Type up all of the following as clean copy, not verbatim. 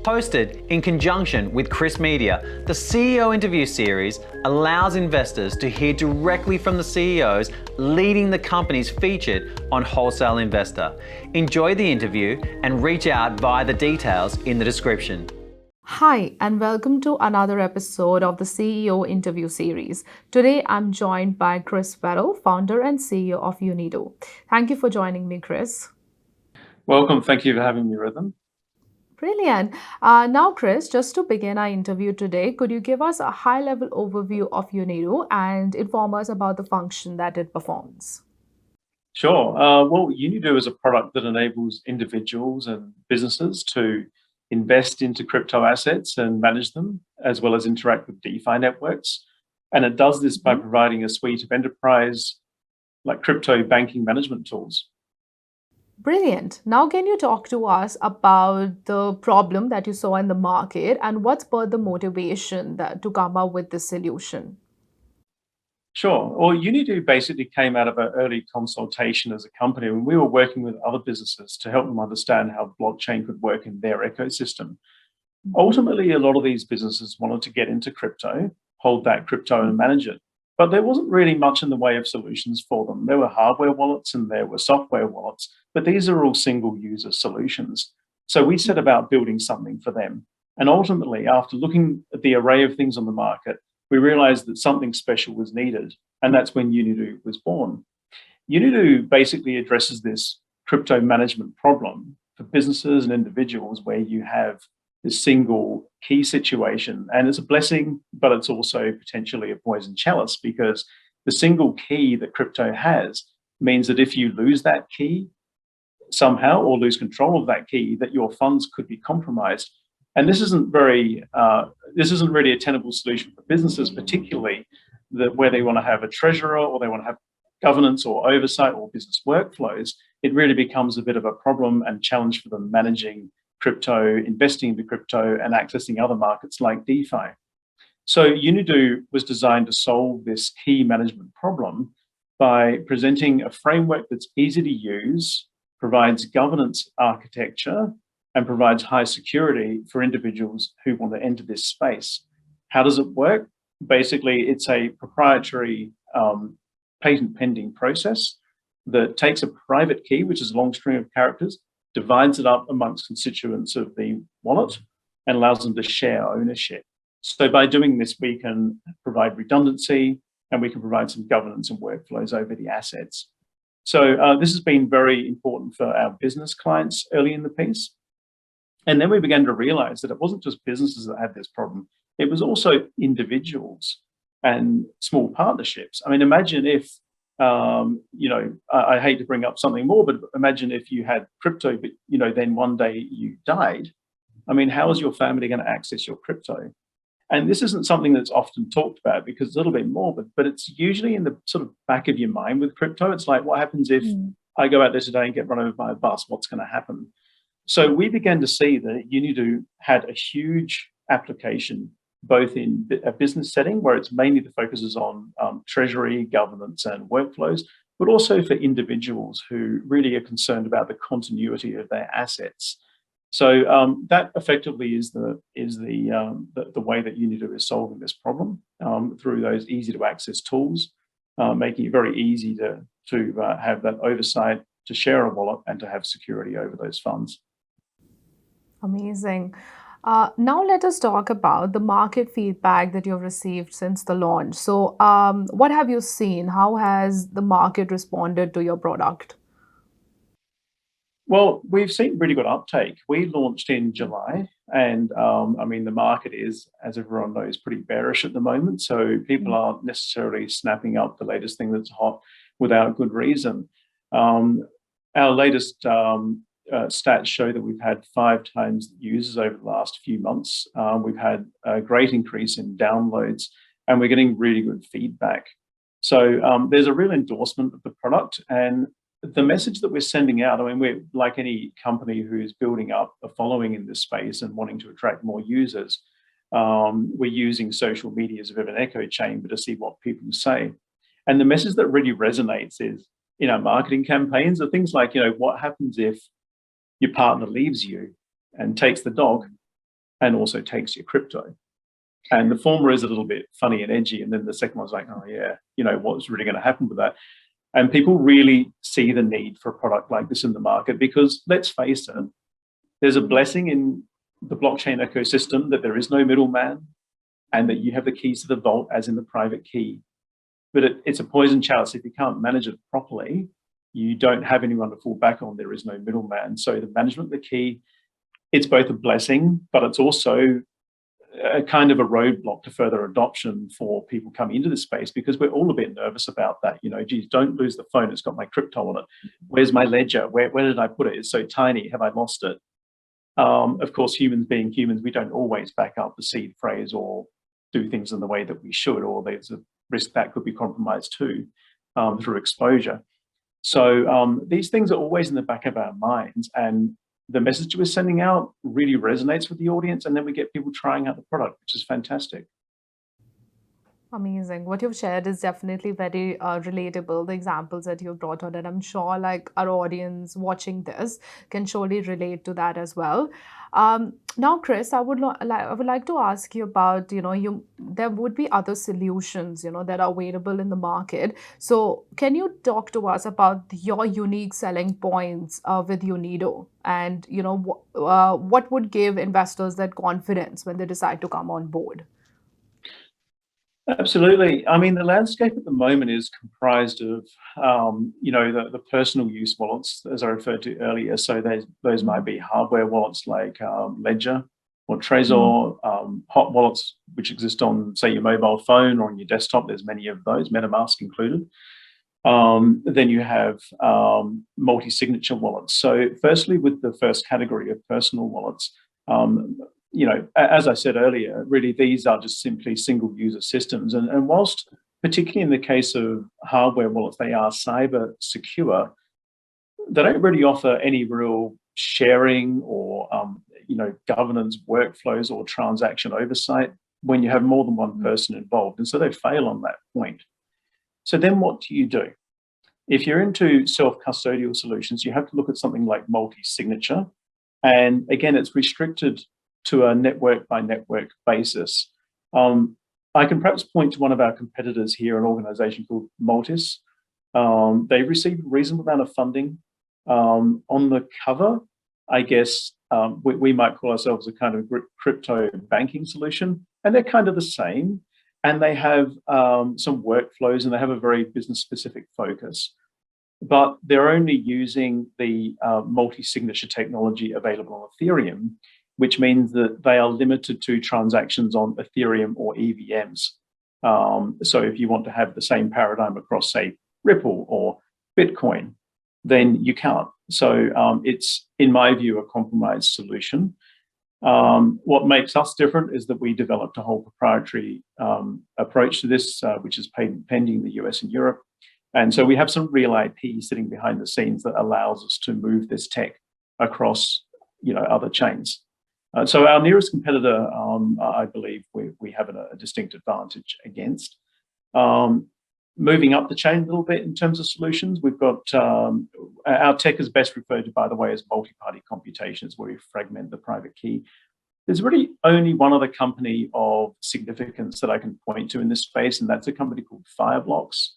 Hosted in conjunction with Chris Media, the CEO interview series allows investors to hear directly from the CEOs leading the companies featured on Wholesale Investor. Enjoy the interview and reach out via the details in the description. Hi, and welcome to another episode of the CEO interview series. Today, I'm joined by Chris Weddle, founder and CEO of Unido. Thank you for joining me, Chris. Welcome. Thank you for having me, Rhythm. Brilliant. Now, Chris, just to begin our interview today, could you give us a high-level overview of Unido and inform us about the function that it performs? Sure. Well, Unido is a product that enables individuals and businesses to invest into crypto assets and manage them, as well as interact with DeFi networks. And it does this by providing a suite of enterprise, like crypto banking management tools. Brilliant. Now, can you talk to us about the problem that you saw in the market and what spurred the motivation to come up with this solution? Sure. Well, Unido basically came out of an early consultation as a company when we were working with other businesses to help them understand how blockchain could work in their ecosystem. Ultimately, a lot of these businesses wanted to get into crypto, hold that crypto and manage it. But there wasn't really much in the way of solutions for them. There were hardware wallets and there were software wallets, but these are all single user solutions. So we set about building something for them. And ultimately, after looking at the array of things on the market, we realized that something special was needed. And that's when Unido was born. Unido basically addresses this crypto management problem for businesses and individuals where you have this single key situation. And it's a blessing, but it's also potentially a poison chalice because the single key that crypto has means that if you lose that key somehow or lose control of that key, that your funds could be compromised. And this isn't really a tenable solution for businesses, particularly where they want to have a treasurer or they want to have governance or oversight or business workflows. It really becomes a bit of a problem and challenge for them managing crypto, investing into crypto, and accessing other markets like DeFi. So Unido was designed to solve this key management problem by presenting a framework that's easy to use, provides governance architecture, and provides high security for individuals who want to enter this space. How does it work? Basically, it's a proprietary patent pending process that takes a private key, which is a long string of characters, divides it up amongst constituents of the wallet and allows them to share ownership. So by doing this, we can provide redundancy and we can provide some governance and workflows over the assets. So this has been very important for our business clients early in the piece. And then we began to realize that it wasn't just businesses that had this problem. It was also individuals and small partnerships. I mean, imagine if I hate to bring up something more, but imagine if you had crypto, but then one day you died. I mean, how is your family going to access your crypto? And this isn't something that's often talked about because it's a little bit morbid, but it's usually in the sort of back of your mind with crypto. It's like, what happens if I go out there today and get run over by a bus? What's going to happen? So we began to see that Unido had a huge application both in a business setting where it's mainly the focus is on treasury, governance and workflows, but also for individuals who really are concerned about the continuity of their assets. So that effectively is the way that Unido is solving this problem through those easy to access tools, making it very easy to have that oversight, to share a wallet and to have security over those funds. Amazing. Now let us talk about the market feedback that you've received since the launch. So what have you seen? How has the market responded to your product? Well, we've seen really good uptake. We launched in July and the market is, as everyone knows, pretty bearish at the moment. So people aren't necessarily snapping up the latest thing that's hot without good reason. Our latest stats show that we've had 5 times users over the last few months. We've had a great increase in downloads and we're getting really good feedback. So there's a real endorsement of the product and the message that we're sending out. I mean, we're like any company who's building up a following in this space and wanting to attract more users. We're using social media as a bit of an echo chamber to see what people say. And the message that really resonates is in our marketing campaigns are things like, what happens if your partner leaves you and takes the dog? and also takes your crypto. And the former is a little bit funny and edgy. And then the second one's like, oh, yeah, what's really going to happen with that? And people really see the need for a product like this in the market because, let's face it, there's a blessing in the blockchain ecosystem that there is no middleman and that you have the keys to the vault as in the private key. But it's a poison chalice. If you can't manage it properly, you don't have anyone to fall back on. There is no middleman. So the management of the key, it's both a blessing, but it's also a kind of a roadblock to further adoption for people coming into this space because we're all a bit nervous about that. Geez, don't lose the phone. It's got my crypto on it. Where's my ledger? Where did I put it? It's so tiny. Have I lost it? Of course, humans being humans, we don't always back up the seed phrase or do things in the way that we should, or there's a risk that could be compromised too through exposure. So these things are always in the back of our minds, and the message we're sending out really resonates with the audience, and then we get people trying out the product, which is fantastic. Amazing. What you've shared is definitely very relatable, the examples that you've brought on, and I'm sure like our audience watching this can surely relate to that as well. Now, Chris, I would like to ask you about, there would be other solutions, that are available in the market. So can you talk to us about your unique selling points with Unido and, what would give investors that confidence when they decide to come on board? Absolutely. I mean, the landscape at the moment is comprised of, the personal use wallets, as I referred to earlier. So those might be hardware wallets like Ledger or Trezor, hot wallets, which exist on, say, your mobile phone or on your desktop. There's many of those, MetaMask included. Then you have multi-signature wallets. So firstly, with the first category of personal wallets, as I said earlier, really these are just simply single user systems. And whilst particularly in the case of hardware wallets, they are cyber secure, they don't really offer any real sharing or, governance workflows or transaction oversight when you have more than one person involved. And so they fail on that point. So then what do you do? If you're into self-custodial solutions, you have to look at something like multi-signature. And again, it's restricted to a network by network basis. I can perhaps point to one of our competitors here, an organization called Multis. They received a reasonable amount of funding. On the cover, I guess we might call ourselves a kind of crypto banking solution, and they're kind of the same. And they have some workflows and they have a very business specific focus. But they're only using the multi-signature technology available on Ethereum, which means that they are limited to transactions on Ethereum or EVMs. So if you want to have the same paradigm across, say, Ripple or Bitcoin, then you can't. So it's, in my view, a compromised solution. What makes us different is that we developed a whole proprietary approach to this, which is patent pending in the US and Europe. And so we have some real IP sitting behind the scenes that allows us to move this tech across, other chains. So our nearest competitor, I believe we have a distinct advantage against. Moving up the chain a little bit in terms of solutions, we've got our tech is best referred to, by the way, as multi-party computations, where we fragment the private key. There's really only one other company of significance that I can point to in this space, and that's a company called Fireblocks.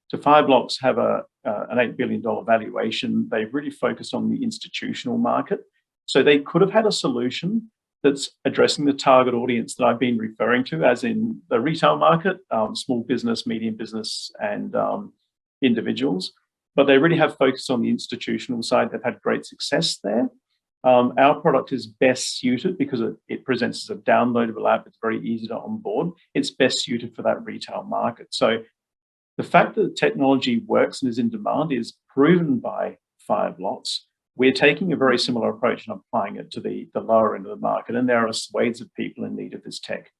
So Fireblocks have an $8 billion valuation. They've really focused on the institutional market. So they could have had a solution that's addressing the target audience that I've been referring to, as in the retail market, small business, medium business, and individuals. But they really have focused on the institutional side. They've had great success there. Our product is best suited because it presents as a downloadable app. It's very easy to onboard. It's best suited for that retail market. So the fact that the technology works and is in demand is proven by Fireblocks. We're taking a very similar approach and applying it to the lower end of the market. And there are swathes of people in need of this tech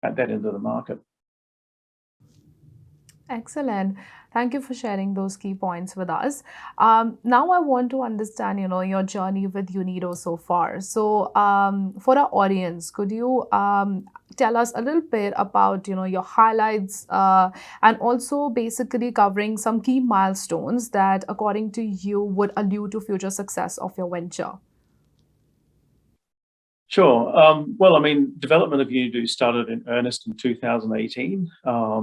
at that end of the market. Excellent. Thank you for sharing those key points with us. Now I want to understand, your journey with Unido so far. So for our audience, could you tell us a little bit about, your highlights and also basically covering some key milestones that, according to you, would allude to future success of your venture? Sure. Well, I mean, development of Unido started in earnest in 2018,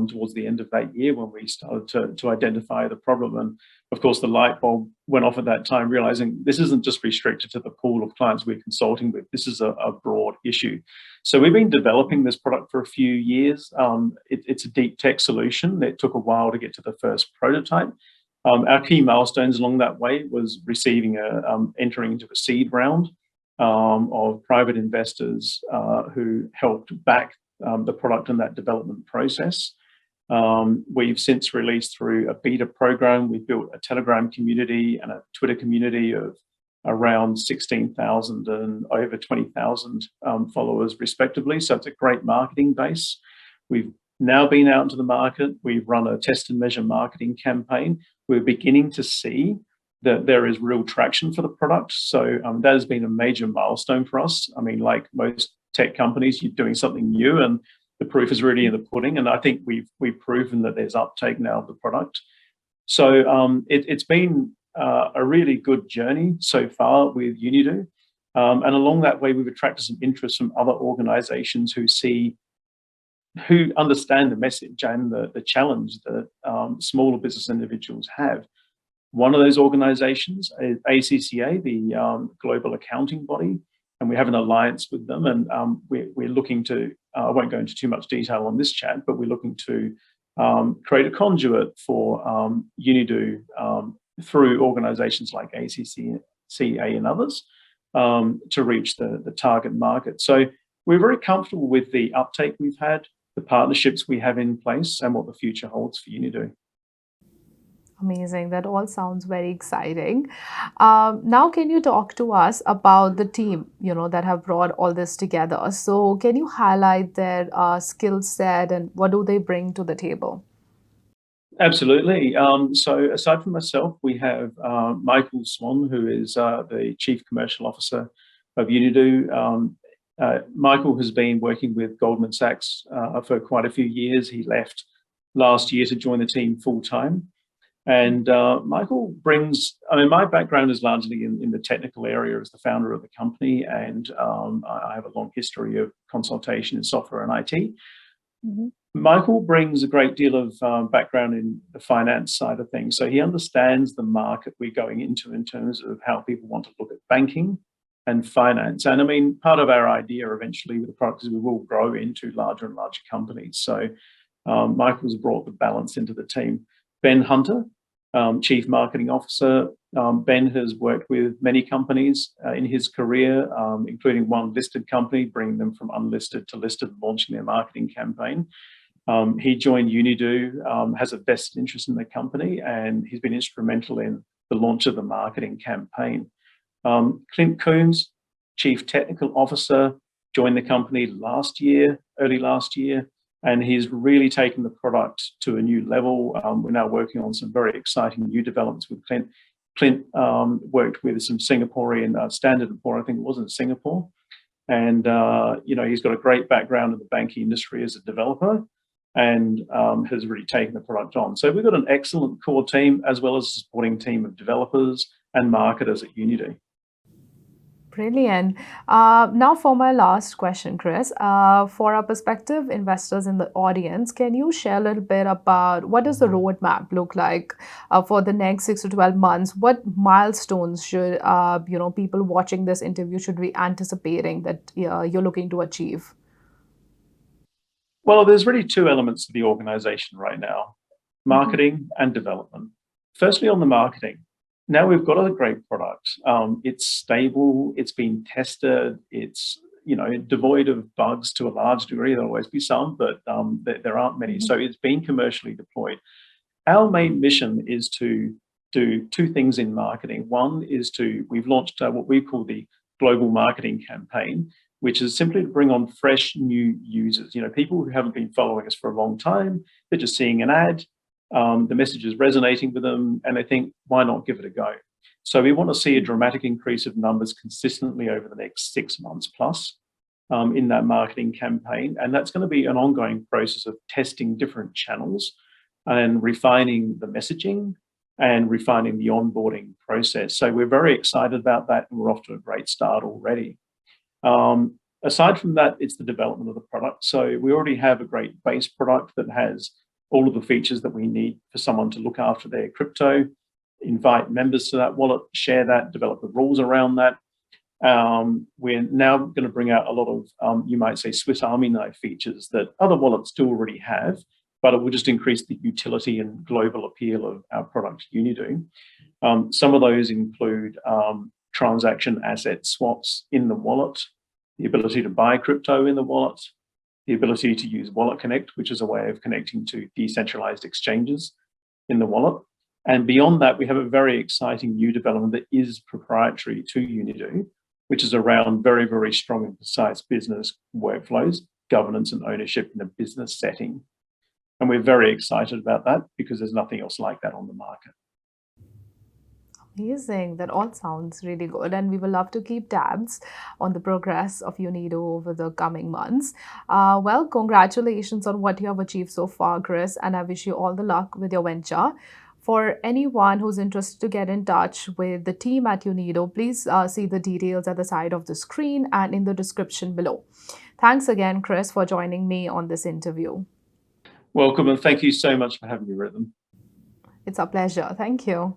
towards the end of that year when we started to identify the problem. And of course, the light bulb went off at that time, realizing this isn't just restricted to the pool of clients we're consulting with. This is a broad issue. So we've been developing this product for a few years. It's a deep tech solution. It took a while to get to the first prototype. Our key milestones along that way was entering into a seed round of private investors who helped back the product in that development process. We've since released through a beta program. We've built a Telegram community and a Twitter community of around 16,000 and over 20,000 followers respectively. So it's a great marketing base. We've now been out into the market. We've run a test and measure marketing campaign. We're beginning to see that there is real traction for the product. So that has been a major milestone for us. I mean, like most tech companies, you're doing something new and the proof is really in the pudding. And I think we've proven that there's uptake now of the product. So it's been a really good journey so far with Unido. And along that way, we've attracted some interest from other organizations who understand the message and the challenge that smaller business individuals have. One of those organizations is ACCA, the global accounting body, and we have an alliance with them. And we're looking to, I won't go into too much detail on this chat, but we're looking to create a conduit for Unido through organizations like ACCA and others to reach the target market. So we're very comfortable with the uptake we've had, the partnerships we have in place, and what the future holds for Unido. Amazing. That all sounds very exciting. Now, can you talk to us about the team, that have brought all this together? So can you highlight their skill set and what do they bring to the table? Absolutely. So aside from myself, we have Michael Swan, who is the Chief Commercial Officer of Unido. Michael has been working with Goldman Sachs for quite a few years. He left last year to join the team full time. And Michael brings, I mean, my background is largely in the technical area as the founder of the company, and I have a long history of consultation in software and IT. Mm-hmm. Michael brings a great deal of background in the finance side of things. So he understands the market we're going into in terms of how people want to look at banking and finance. And I mean, part of our idea eventually with the product is we will grow into larger and larger companies. So Michael's brought the balance into the team. Ben Hunter, Chief Marketing Officer. Ben has worked with many companies in his career, including one listed company, bringing them from unlisted to listed, launching their marketing campaign. He joined Unido, has a vested interest in the company, and he's been instrumental in the launch of the marketing campaign. Clint Coombs, Chief Technical Officer, joined the company early last year. And he's really taken the product to a new level. We're now working on some very exciting new developments with Clint. Clint worked with some Singaporean Standard & Poor's, I think it was in Singapore. And, he's got a great background in the banking industry as a developer and has really taken the product on. So we've got an excellent core team as well as a supporting team of developers and marketers at Unido. Brilliant. Now for my last question, Chris. For our prospective investors in the audience, can you share a little bit about what does the roadmap look like for the next 6 to 12 months? What milestones should people watching this interview should be anticipating that you're looking to achieve? Well, there's really two elements to the organization right now, marketing and development. Firstly, on the marketing. Now we've got a great product. It's stable. It's been tested. It's devoid of bugs to a large degree. There'll always be some, but there aren't many. So it's been commercially deployed. Our main mission is to do two things in marketing. One is we've launched what we call the global marketing campaign, which is simply to bring on fresh new users. People who haven't been following us for a long time. They're just seeing an ad. The message is resonating with them and they think, why not give it a go? So we want to see a dramatic increase of numbers consistently over the next 6 months plus in that marketing campaign. And that's going to be an ongoing process of testing different channels and refining the messaging and refining the onboarding process. So we're very excited about that and we're off to a great start already. Aside from that, it's the development of the product. So we already have a great base product that has all of the features that we need for someone to look after their crypto, invite members to that wallet, share that, develop the rules around that. We're now going to bring out a lot of, you might say, Swiss Army knife features that other wallets do already have, but it will just increase the utility and global appeal of our product, Unido. Some of those include transaction asset swaps in the wallet, the ability to buy crypto in the wallet, the ability to use Wallet Connect, which is a way of connecting to decentralized exchanges in the wallet. And beyond that, we have a very exciting new development that is proprietary to Unido, which is around very, very strong and precise business workflows, governance and ownership in a business setting. And we're very excited about that because there's nothing else like that on the market. Amazing. That all sounds really good. And we will love to keep tabs on the progress of Unido over the coming months. Well, congratulations on what you have achieved so far, Chris. And I wish you all the luck with your venture. For anyone who's interested to get in touch with the team at Unido, please see the details at the side of the screen and in the description below. Thanks again, Chris, for joining me on this interview. Welcome, and thank you so much for having me, Rhythm. It's a pleasure. Thank you.